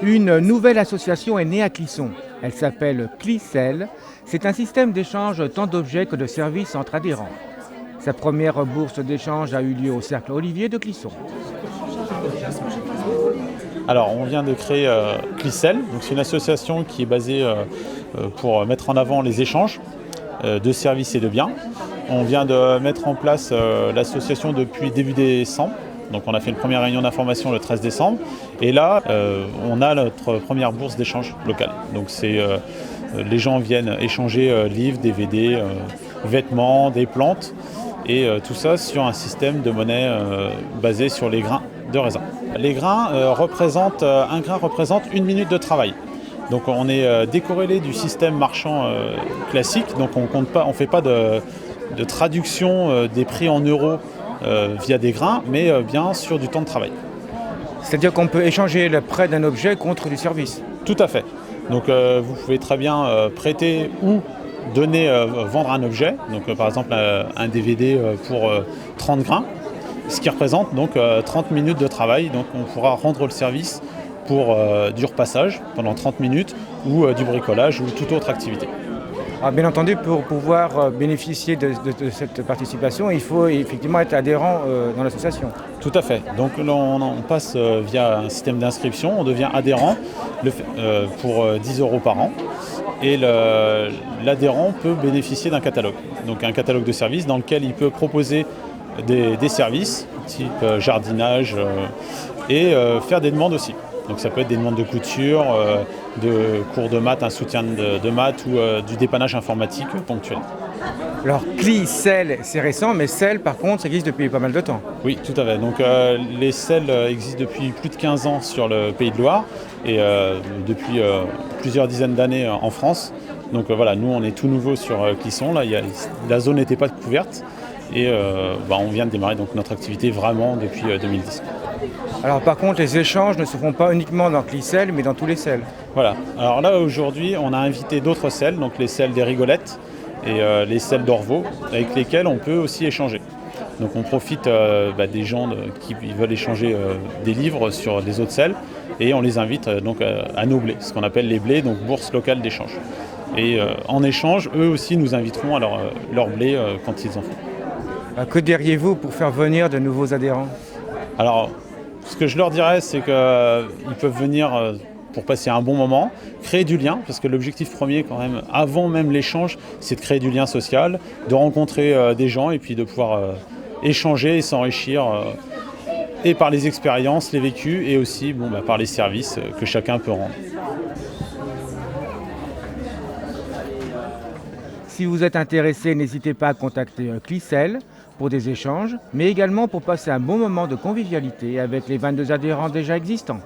Une nouvelle association est née à Clisson. Elle s'appelle Clicel. C'est un système d'échange tant d'objets que de services entre adhérents. Sa première bourse d'échange a eu lieu au Cercle Olivier de Clisson. Alors, on vient de créer Clicel. Donc, c'est une association qui est basée pour mettre en avant les échanges de services et de biens. On vient de mettre en place l'association depuis début décembre. Donc on a fait une première réunion d'information le 13 décembre. Et là, on a notre première bourse d'échange locale. Donc les gens viennent échanger livres, DVD, vêtements, des plantes. Et tout ça sur un système de monnaie basé sur les grains de raisin. Les grains un grain représente 1 minute de travail. Donc on est décorrélé du système marchand classique. Donc on ne fait pas de traduction des prix en euros via des grains, mais bien sur du temps de travail. C'est-à-dire qu'on peut échanger le prêt d'un objet contre du service. Tout à fait. Donc vous pouvez très bien prêter ou vendre un objet, donc par exemple un DVD pour 30 grains, ce qui représente donc 30 minutes de travail. Donc on pourra rendre le service pour du repassage pendant 30 minutes ou du bricolage ou toute autre activité. Alors, bien entendu, pour pouvoir bénéficier de cette participation, il faut effectivement être adhérent dans l'association. Tout à fait. Donc on passe via un système d'inscription, on devient adhérent pour 10 € par an. Et l'adhérent peut bénéficier d'un catalogue. Donc un catalogue de services dans lequel il peut proposer des services, type jardinage, et faire des demandes aussi. Donc ça peut être des demandes de couture, de cours de maths, un soutien de maths ou du dépannage informatique ponctuel. Alors Clicel, c'est récent, mais Cel par contre, ça existe depuis pas mal de temps. Oui, tout à fait. Donc les Cel existent depuis plus de 15 ans sur le Pays de Loire et depuis plusieurs dizaines d'années en France. Donc voilà, nous on est tout nouveau sur Clisson. Là, la zone n'était pas couverte et on vient de démarrer donc, notre activité vraiment depuis 2010. Alors par contre, les échanges ne se font pas uniquement dans Clicel, mais dans tous les Cels. Voilà. Alors là, aujourd'hui, on a invité d'autres Cels, donc les Cels des Rigolettes et les Cels d'Orvaux, avec lesquels on peut aussi échanger. Donc on profite des gens qui veulent échanger des livres sur des autres Cels et on les invite donc à nos blés, ce qu'on appelle les blés, donc bourse locale d'échange. Et en échange, eux aussi nous inviteront à leur blé quand ils en font. Que diriez-vous pour faire venir de nouveaux adhérents ? Alors, ce que je leur dirais, c'est qu'ils peuvent venir pour passer un bon moment, créer du lien, parce que l'objectif premier, quand même, avant même l'échange, c'est de créer du lien social, de rencontrer des gens et puis de pouvoir échanger et s'enrichir et par les expériences, les vécus et aussi par les services que chacun peut rendre. Si vous êtes intéressé, n'hésitez pas à contacter Clicel pour des échanges, mais également pour passer un bon moment de convivialité avec les 22 adhérents déjà existants.